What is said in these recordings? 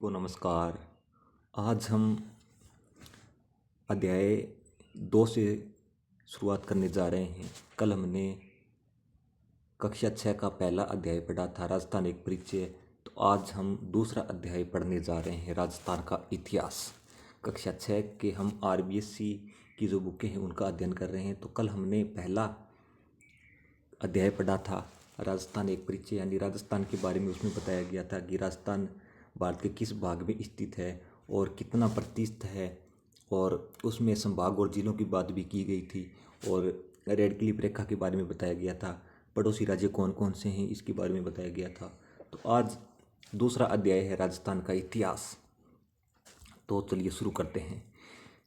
नमस्कार। आज हम अध्याय 2 से शुरुआत करने जा रहे हैं। कल हमने कक्षा 6 का पहला अध्याय पढ़ा था, राजस्थान एक परिचय। तो आज हम दूसरा अध्याय पढ़ने जा रहे हैं, राजस्थान का इतिहास। कक्षा 6 के हम आरबीएससी की जो बुकें हैं उनका अध्ययन कर रहे हैं। तो कल हमने पहला अध्याय पढ़ा था, राजस्थान एक परिचय, यानी राजस्थान के बारे में। उसमें बताया गया था कि राजस्थान भारत के किस भाग में स्थित है और कितना प्रतिशत है, और उसमें संभाग और जिलों की बात भी की गई थी, और रेड क्लिफ रेखा के बारे में बताया गया था। पड़ोसी राज्य कौन कौन से हैं इसके बारे में बताया गया था। तो आज दूसरा अध्याय है राजस्थान का इतिहास। तो चलिए शुरू करते हैं।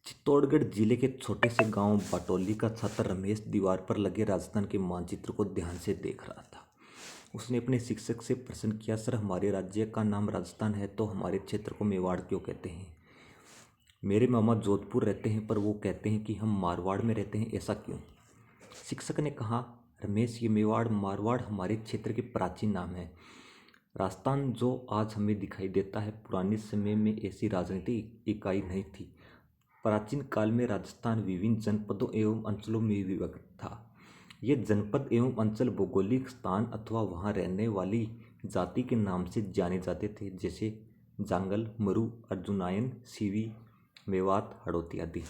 चित्तौड़गढ़ जिले के छोटे से गांव बाटोली का छात्र रमेश दीवार पर लगे राजस्थान के मानचित्र को ध्यान से देख रहा था। उसने अपने शिक्षक से प्रश्न किया, सर, हमारे राज्य का नाम राजस्थान है, तो हमारे क्षेत्र को मेवाड़ क्यों कहते हैं? मेरे मामा जोधपुर रहते हैं, पर वो कहते हैं कि हम मारवाड़ में रहते हैं, ऐसा क्यों? शिक्षक ने कहा, रमेश, ये मेवाड़ मारवाड़ हमारे क्षेत्र के प्राचीन नाम है। राजस्थान जो आज हमें दिखाई देता है, पुराने समय में ऐसी राजनीतिक इकाई नहीं थी। प्राचीन काल में राजस्थान विभिन्न जनपदों एवं अंचलों में विभक्त था। ये जनपद एवं अंचल भौगोलिक स्थान अथवा वहाँ रहने वाली जाति के नाम से जाने जाते थे, जैसे जांगल, मरु, अर्जुनायन, सीवी, मेवात, हड़ौती आदि।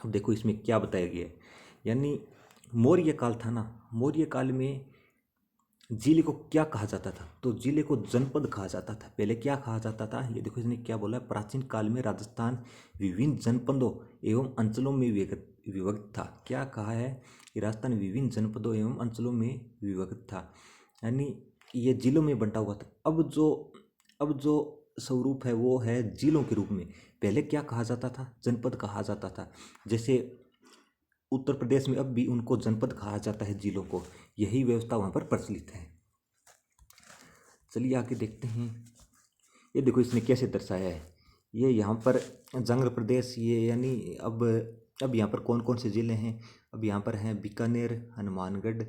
अब देखो इसमें क्या बताया गया है। यानी मौर्य काल था ना, मौर्य काल में जिले को क्या कहा जाता था? तो जिले को जनपद कहा जाता था। पहले क्या कहा जाता था? ये देखो इसने क्या बोला है, प्राचीन काल में राजस्थान विभिन्न जनपदों एवं अंचलों में विभक्त था। क्या कहा है कि राजस्थान विभिन्न जनपदों एवं अंचलों में विभक्त था, यानी ये जिलों में बंटा हुआ था। अब जो स्वरूप है वो है जिलों के रूप में। पहले क्या कहा जाता था? जनपद कहा जाता था। जैसे उत्तर प्रदेश में अब भी उनको जनपद कहा जाता है, जिलों को। यही व्यवस्था वहाँ पर प्रचलित है। चलिए आगे देखते हैं। ये देखो इसने कैसे दर्शाया है। ये यहाँ पर जंगल प्रदेश, ये यानी अब यहाँ पर कौन कौन से ज़िले हैं? अब यहाँ पर हैं बीकानेर, हनुमानगढ़,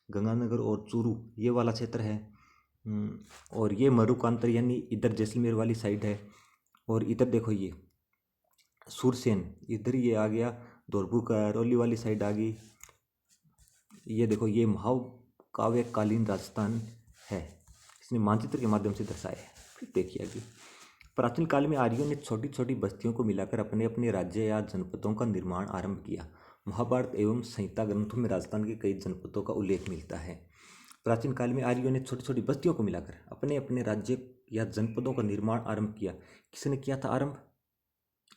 गंगानगर और चूरू, ये वाला क्षेत्र है। और ये मरुकांतर यानी इधर जैसलमेर वाली साइड है। और इधर देखो ये सुरसेन, इधर ये आ गया, धौलपुर करौली वाली साइड आ गई। ये देखो ये महाकाव्यकालीन राजस्थान है, इसने मानचित्र के माध्यम से दर्शाया है। फिर देखिए आगे। प्राचीन काल में आर्यों ने छोटी छोटी बस्तियों को मिलाकर अपने अपने राज्य या जनपदों का निर्माण आरंभ किया। महाभारत एवं संहिता ग्रंथों में राजस्थान के कई जनपदों का उल्लेख मिलता है। प्राचीन काल में आर्यों ने छोटी छोटी बस्तियों को मिलाकर अपने अपने राज्य या जनपदों का निर्माण आरंभ किया। किसने किया था आरंभ?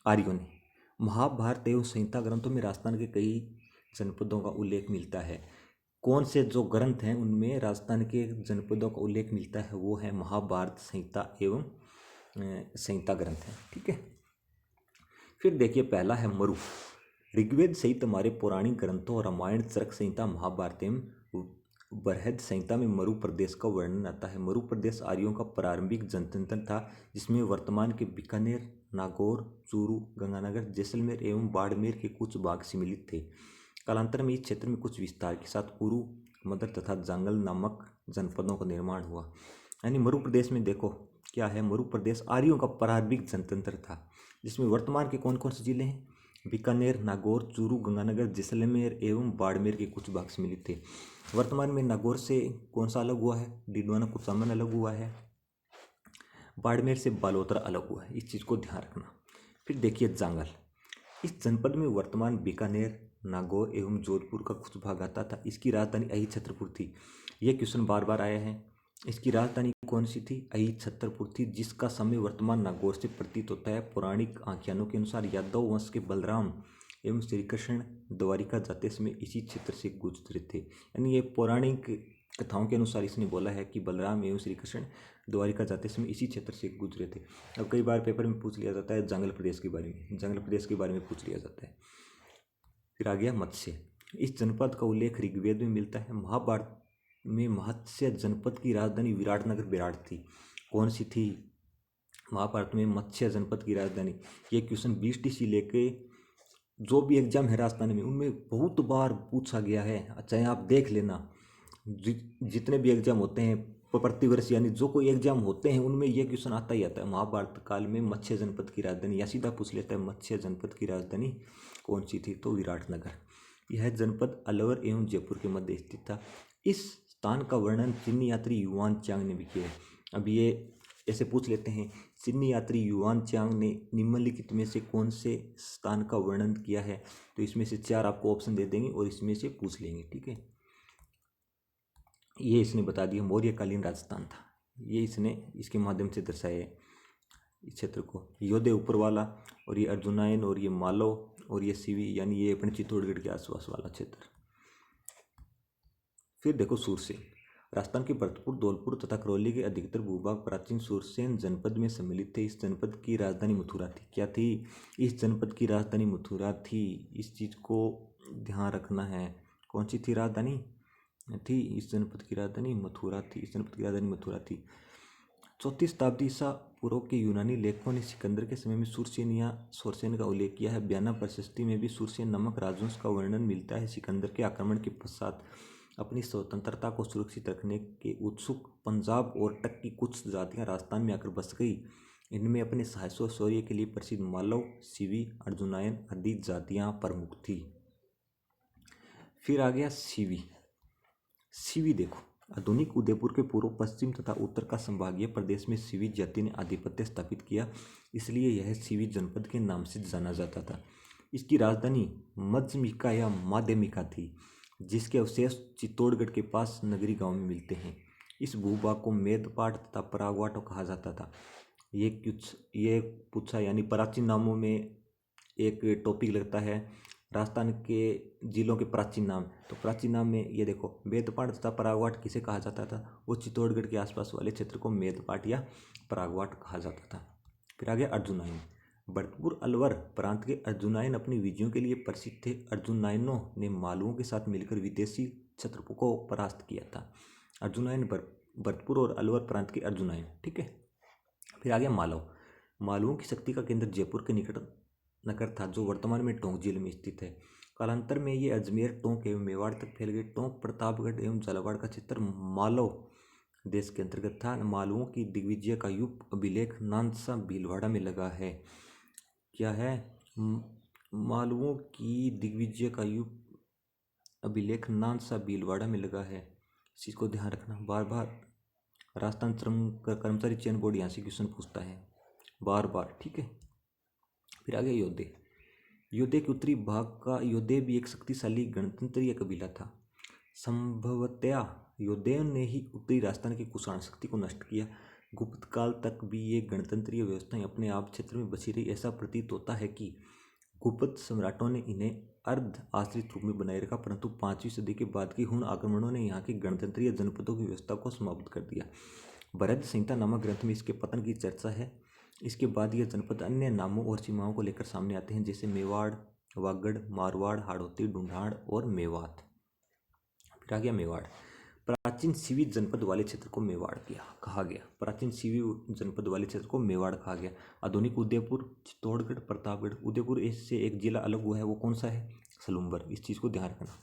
आर्यों ने। महाभारत एवं संहिता ग्रंथों में राजस्थान के कई जनपदों का उल्लेख मिलता है। कौन से जो ग्रंथ हैं उनमें राजस्थान के जनपदों का उल्लेख मिलता है? वो है महाभारत संहिता एवं संहिता ग्रंथ है। ठीक है। फिर देखिए पहला है मरु। ऋग्वेद सहित हमारे पौराणिक ग्रंथों, रामायण, चरक संहिता, महाभारत एवं बृहद संहिता में मरु प्रदेश का वर्णन आता है। मरु प्रदेश आर्यों का प्रारंभिक जनतंत्र था, जिसमें वर्तमान के बीकानेर, नागौर, चूरू, गंगानगर, जैसलमेर एवं बाड़मेर के कुछ भाग सम्मिलित थे। कालांतर में इस क्षेत्र में कुछ विस्तार के साथ कुरु, मदर तथा जांगल नामक जनपदों का निर्माण हुआ। यानी मरु प्रदेश में देखो क्या है, मरु प्रदेश आर्यों का प्रारंभिक जनतंत्र था, जिसमें वर्तमान के कौन कौन से जिले हैं? बीकानेर, नागौर, चूरू, गंगानगर, जैसलमेर एवं बाड़मेर के कुछ भाग सम्मिलित थे। वर्तमान में नागौर से कौन सा अलग हुआ है? डिडवाना कुचामन अलग हुआ है। बाड़मेर से बालोतरा अलग हुआ है। इस चीज़ को ध्यान रखना। फिर देखिए जांगल। इस जनपद में वर्तमान बीकानेर, नागौर एवं जोधपुर का कुछ भाग आता था। इसकी राजधानी अहि छत्रपुर थी। यह क्वेश्चन बार बार आया है। इसकी राजधानी कौन सी थी? अहि छत्रपुर थी, जिसका समय वर्तमान नागौर से प्रतीत होता है। पौराणिक आख्यानों के अनुसार यादव वंश के बलराम एवं श्री कृष्ण द्वारिका जाते समय इसी क्षेत्र से गुजरे थे। यानी ये पौराणिक कथाओं के अनुसार इसने बोला है कि बलराम एवं श्री कृष्ण द्वारिका जाते समय इसी क्षेत्र से गुजरे थे। अब कई बार पेपर में पूछ लिया जाता है जंगल प्रदेश के बारे में, जंगल प्रदेश के बारे में पूछ लिया जाता है। फिर आ गया मत्स्य। इस जनपद का उल्लेख ऋग्वेद में मिलता है। महाभारत में मत्स्य जनपद की राजधानी विराटनगर विराट थी। कौन सी थी महाभारत में मत्स्य जनपद की राजधानी? ये क्वेश्चन 20 से लेके जो भी एग्जाम है राजस्थान में उनमें बहुत बार पूछा गया है। चाहे आप देख लेना, जितने भी एग्जाम होते हैं प्रतिवर्ष यानी जो कोई एग्जाम होते हैं उनमें ये क्वेश्चन आता ही आता है। महाभारत काल में मत्स्य जनपद की राजधानी, या सीधा पूछ लेता है मत्स्य जनपद की राजधानी कौन सी थी, तो विराटनगर। यह जनपद अलवर एवं जयपुर के मध्य स्थित था। इस स्थान का वर्णन चीनी यात्री युआन चांग ने भी किया है। अब ये ऐसे पूछ लेते हैं, चीनी यात्री युआन चांग ने निम्नलिखित में से कौन से स्थान का वर्णन किया है, तो इसमें से 4 आपको ऑप्शन दे देंगे और इसमें से पूछ लेंगे, ठीक है। ये इसने बता दिया मौर्यकालीन राजस्थान था, ये इसने इसके माध्यम से दर्शाया है इस क्षेत्र को। योधे ऊपर वाला, और ये अर्जुनायन, और ये मालव, और ये सीवी, यानी ये अपने चित्तौड़गढ़ के आसपास वाला क्षेत्र। फिर देखो सूरसेन। राजस्थान के भरतपुर, धौलपुर तथा करौली के अधिकतर भूभाग प्राचीन सूरसेन जनपद में सम्मिलित थे। इस जनपद की राजधानी मथुरा थी। क्या थी? इस जनपद की राजधानी मथुरा थी। इस चीज को ध्यान रखना है। कौन सी थी राजधानी? थी इस जनपद की राजधानी मथुरा थी। इस जनपद की राजधानी मथुरा थी। 4वीं शताब्दी ईसा पूर्व के यूनानी लेखकों ने सिकंदर के समय में सूरसेन या सोरसेन का उल्लेख किया है। बयाना प्रशस्ति में भी सूरसेन नामक राजवंश का वर्णन मिलता है। सिकंदर के आक्रमण के पश्चात अपनी स्वतंत्रता को सुरक्षित रखने के उत्सुक पंजाब और तक की कुछ जातियां राजस्थान में आकर बस गई। इनमें अपने साहस और शौर्य के लिए प्रसिद्ध मालव, सीवी, अर्जुनायन आदि जातियां प्रमुख थी। फिर आ गया सीवी। सीवी देखो, आधुनिक उदयपुर के पूर्व, पश्चिम तथा उत्तर का संभागीय प्रदेश में सीवी जाति ने आधिपत्य स्थापित किया, इसलिए यह सीवी जनपद के नाम से जाना जाता था। इसकी राजधानी मध्यमिका या माध्यमिका थी, जिसके अवशेष चित्तौड़गढ़ के पास नगरी गांव में मिलते हैं। इस भूभाग को मेदपाट तथा परागवाट कहा जाता था। ये पूछा, यानी प्राचीन नामों में एक टॉपिक लगता है, राजस्थान के जिलों के प्राचीन नाम। तो प्राचीन नाम में ये देखो, मेदपाट तथा परागवाट किसे कहा जाता था? वो चित्तौड़गढ़ के आसपास वाले क्षेत्र को मेदपाट या परागवाट कहा जाता था। फिर आ गया अर्जुनायन। भरतपुर अलवर प्रांत के अर्जुनायन अपनी विजयों के लिए प्रसिद्ध थे। अर्जुनायनों ने मालवों के साथ मिलकर विदेशी क्षत्रपों को परास्त किया था। अर्जुनायन भरतपुर और अलवर प्रांत के अर्जुनायन, ठीक है। फिर आ गया मालव। मालवों की शक्ति का केंद्र जयपुर के निकट नगर था, जो वर्तमान में टोंक जिले में स्थित है। कालांतर में ये अजमेर, टोंक एवं मेवाड़ तक फैल गए। टोंक, प्रतापगढ़ एवं झालावाड़ का क्षेत्र मालव देश के अंतर्गत था। मालवों की दिग्विजय का युग अभिलेख नानसा भीलवाड़ा में लगा है। क्या है? मालवों की दिग्विजय का युग अभिलेख नानसा भीलवाड़ा में लगा है। इस चीज़ को ध्यान रखना। बार बार राजस्थान श्रम कर्मचारी चयन बोर्ड यहाँ से क्वेश्चन पूछता है बार बार, ठीक है। फिर आगे योद्धे। योद्धे के उत्तरी भाग का योद्धे भी एक शक्तिशाली गणतंत्रीय कबीला था। संभवतया योद्धेयों ने ही उत्तरी राजस्थान की कुषाण शक्ति को नष्ट किया। गुप्त काल तक भी ये गणतंत्रीय व्यवस्थाएं अपने आप क्षेत्र में बची रही। ऐसा प्रतीत होता है कि गुप्त सम्राटों ने इन्हें अर्ध आश्रित रूप में बनाए रखा, परंतु 5वीं सदी के बाद की हुण आक्रमणों ने यहाँ की गणतंत्रीय जनपदों की व्यवस्था को समाप्त कर दिया। बृहद संहिता नामक ग्रंथ में इसके पतन की चर्चा है। इसके बाद यह जनपद अन्य नामों और सीमाओं को लेकर सामने आते हैं, जैसे मेवाड़, वागड़, मारवाड़, हाड़ौती, ढूंढाड़ और मेवात। फिर आ गया मेवाड़। प्राचीन सीवी जनपद वाले क्षेत्र को मेवाड़ कहा गया। प्राचीन सीवी जनपद वाले क्षेत्र को मेवाड़ कहा गया। आधुनिक उदयपुर, चित्तौड़गढ़, प्रतापगढ़, उदयपुर से एक जिला अलग हुआ है, वो कौन सा है? सलूम्बर। इस चीज़ को ध्यान रखना।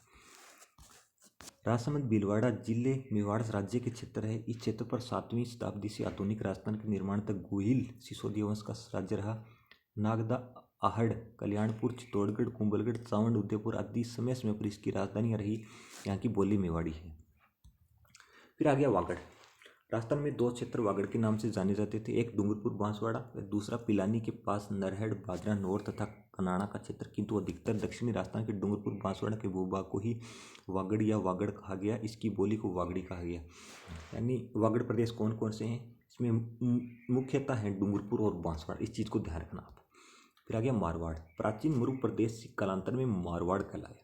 राजसमंद भीलवाड़ा जिले मेवाड़ राज्य के क्षेत्र है। इस क्षेत्र पर 7वीं शताब्दी से आधुनिक राजस्थान के निर्माण तक गुहिल सिसोदिया वंश का राज्य रहा। नागदा, आहड़, कल्याणपुर, चित्तौड़गढ़, कुंभलगढ़, चावंड, उदयपुर आदि समय समय पर इसकी राजधानियाँ रही। यहाँ की बोली मेवाड़ी है। फिर आ गया वागड़। राजस्थान में 2 क्षेत्र वागड़ के नाम से जाने जाते थे, एक डूंगरपुर बांसवाड़ा व दूसरा पिलानी के पास नरहड़, बाजरा, नौर तथा कनाड़ा का क्षेत्र। किंतु अधिकतर दक्षिणी राजस्थान के डूंगरपुर बांसवाड़ा के भूभाग को ही वागड़ या वागड़ कहा गया। इसकी बोली को वागड़ी कहा गया। यानी वागड़ प्रदेश कौन कौन से हैं? इसमें मुख्यतः हैं डूंगरपुर और बांसवाड़ा। इस चीज़ को ध्यान रखना आप। फिर आ गया मारवाड़। प्राचीन मुरु प्रदेश कालांतर में मारवाड़ कहलाया।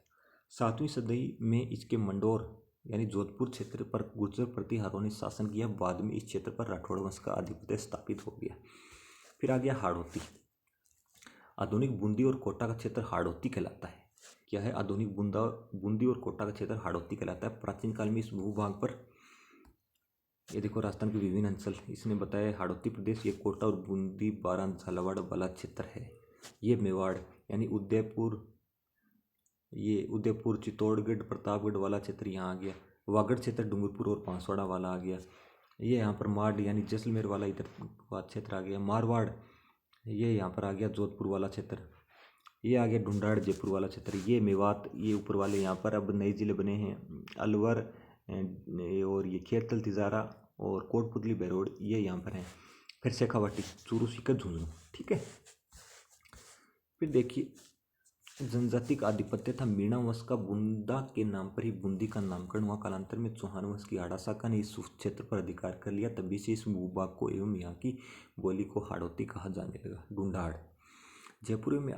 7वीं सदी में इसके मंडोर यानी जोधपुर क्षेत्र पर गुर्जर प्रतिहारों ने शासन किया। बाद में इस क्षेत्र पर राठौड़ वंश का आधिपत्य स्थापित हो गया। फिर आ गया हाड़ौती। आधुनिक बूंदी और कोटा का क्षेत्र हाड़ौती कहलाता है। क्या है? आधुनिक बूंदी और कोटा का क्षेत्र हाड़ौती कहलाता है। प्राचीन काल में इस भूभाग पर, ये देखो राजस्थान के विभिन्न अंचल इसने बताया। हाड़ौती प्रदेश, ये कोटा और बूंदी, बारां, झालावाड़ वाला क्षेत्र है। ये मेवाड़ यानी उदयपुर, ये उदयपुर, चित्तौड़गढ़, प्रतापगढ़ वाला क्षेत्र यहाँ आ गया। वागड़ क्षेत्र डूंगरपुर और बांसवाड़ा वाला आ गया। ये यहाँ पर माड यानी जैसलमेर वाला इधर का क्षेत्र आ गया। मारवाड़ ये यहाँ पर आ गया जोधपुर वाला क्षेत्र। ये आ गया ढूंढाड़ जयपुर वाला क्षेत्र। ये मेवात ये ऊपर वाले यहाँ पर अब नए जिले बने हैं। अलवर और ये खेरतल तिजारा और कोटपुतली बहरोड ये यहाँ पर हैं। फिर शेखावाटी चूरू सीकर झुंझुनू। ठीक है। फिर देखिए जनजाति का आधिपत्य था। मीणा वंश का बुंदा के नाम पर ही बूंदी का नामकरण हुआ। कालांतर में चौहान वंश की हाड़ा शाखा ने इस क्षेत्र पर अधिकार कर लिया। तभी से इस भूभाग को एवं यहाँ की बोली को हाड़ौती कहा जाने लगा। ढूंढाड़ जयपुर में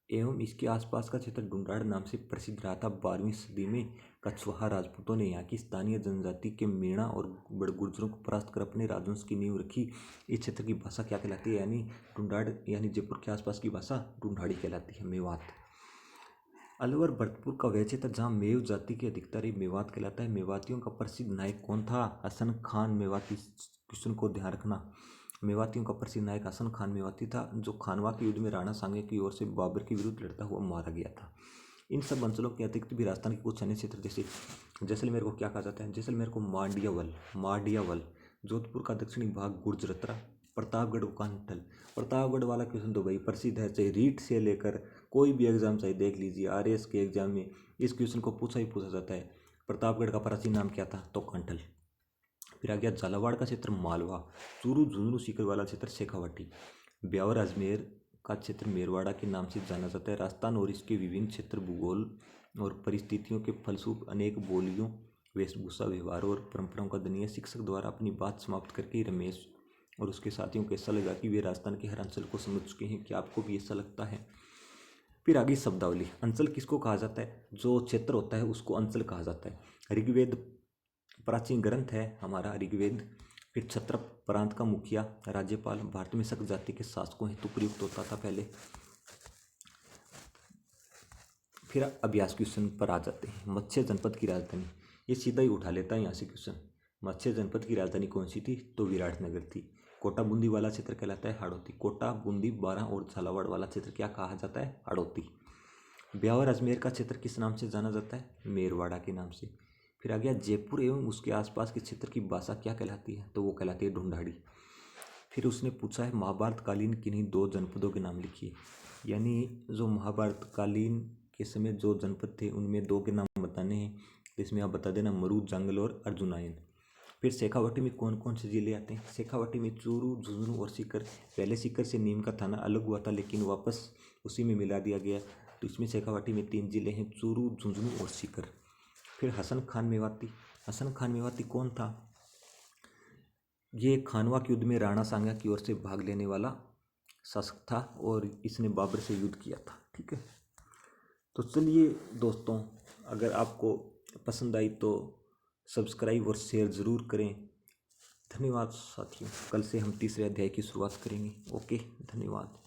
एवं इसके आसपास का क्षेत्र ढूंढाड़ नाम से प्रसिद्ध रहा था। 12वीं सदी में कछवाहा राजपूतों ने यहाँ की स्थानीय जनजाति के मीणा और बड़गुर्जरों को परास्त कर अपने राजवंश की नींव रखी। इस क्षेत्र की भाषा क्या कहलाती है? यानी ढूंढाड़ यानी जयपुर के आसपास की भाषा ढूंढाड़ी कहलाती है। मेवात अलवर भरतपुर का वह क्षेत्र जहाँ मेव जाति की अधिकता रही मेवात कहलाता है। मेवातियों का प्रसिद्ध नायक कौन था? हसन खान मेवाती। क्वेश्चन को ध्यान रखना। मेवातियों का प्रसिद्ध नायक हसन खान मेवाती था, जो खानवा के युद्ध में राणा सांगे की ओर से बाबर के विरुद्ध लड़ता हुआ मारा गया था। इन सब अंचलों के अतिरिक्त भी राजस्थान के कुछ अन्य क्षेत्र जैसे जैसलमेर को क्या कहा जाता है? जैसलमेर को माडियावल। जोधपुर का दक्षिणी भाग गुर्जरत्रा। प्रतापगढ़ को कांठल। प्रतापगढ़ वाला क्वेश्चन तो भाई प्रसिद्ध है, चाहे रीट से लेकर कोई भी एग्जाम चाहे देख लीजिए, आरएएस के एग्जाम में इस क्वेश्चन को पूछा जाता है। प्रतापगढ़ का प्राचीन नाम क्या था? तो कांठल। फिर आ गया झालावाड़ का क्षेत्र मालवा। चूरू झुंझुनू सीकर वाला क्षेत्र शेखावाटी। ब्यावर अजमेर का क्षेत्र मेरवाड़ा के नाम से जाना जाता है। राजस्थान और इसके विभिन्न क्षेत्र भूगोल और परिस्थितियों के फलस्वरूप अनेक बोलियों वेशभूषा व्यवहार और परंपराओं का दनीय शिक्षक द्वारा अपनी बात समाप्त करके रमेश और उसके साथियों को ऐसा लगा कि वे राजस्थान के हर अंचल को समझ चुके हैं। क्या आपको भी ऐसा लगता है? फिर आगे शब्दावली। अंचल किसको कहा जाता है? जो क्षेत्र होता है उसको अंचल कहा जाता है। ऋग्वेद प्राचीन ग्रंथ है हमारा ऋग्वेद। फिर क्षत्रप प्रांत का मुखिया राज्यपाल भारत में शक जाति के शासकों हेतु प्रयुक्त होता था पहले। फिर अभ्यास क्वेश्चन पर आ जाते हैं। मत्स्य जनपद की राजधानी, ये सीधा ही उठा लेता है यहाँ से क्वेश्चन। मत्स्य जनपद की राजधानी कौन सी थी? तो विराटनगर थी। कोटा बूंदी वाला क्षेत्र कहलाता है हाड़ौती। कोटा बूंदी बारां और झालावाड़ वाला क्षेत्र क्या कहा जाता है? हाड़ौती। ब्यावर अजमेर का क्षेत्र किस नाम से जाना जाता है? मेरवाड़ा के नाम से। फिर आ गया जयपुर एवं उसके आसपास के क्षेत्र की भाषा क्या कहलाती है? तो वो कहलाती है ढूंढाड़ी। फिर उसने पूछा है महाभारत कालीन किन्हीं दो जनपदों के नाम लिखिए। यानी जो महाभारत कालीन के समय जो जनपद थे उनमें दो के नाम बताने हैं। इसमें आप बता देना मरु, जंगल और अर्जुनायन। फिर शेखावाटी में कौन कौन से जिले आते हैं? शेखावाटी में चूरू, झुंझुनू और सीकर। पहले सीकर से नीम का थाना अलग हुआ था लेकिन वापस उसी में मिला दिया गया। तो इसमें शेखावाटी में 3 जिले हैं, चूरू, झुंझुनू और सीकर। फिर हसन खान मेवाती। हसन खान मेवाती कौन था? ये खानवा के युद्ध में राणा सांगा की ओर से भाग लेने वाला शासक था और इसने बाबर से युद्ध किया था। ठीक है। तो चलिए दोस्तों, अगर आपको पसंद आई तो सब्सक्राइब और शेयर ज़रूर करें। धन्यवाद साथियों। कल से हम तीसरे अध्याय की शुरुआत करेंगे। ओके, धन्यवाद।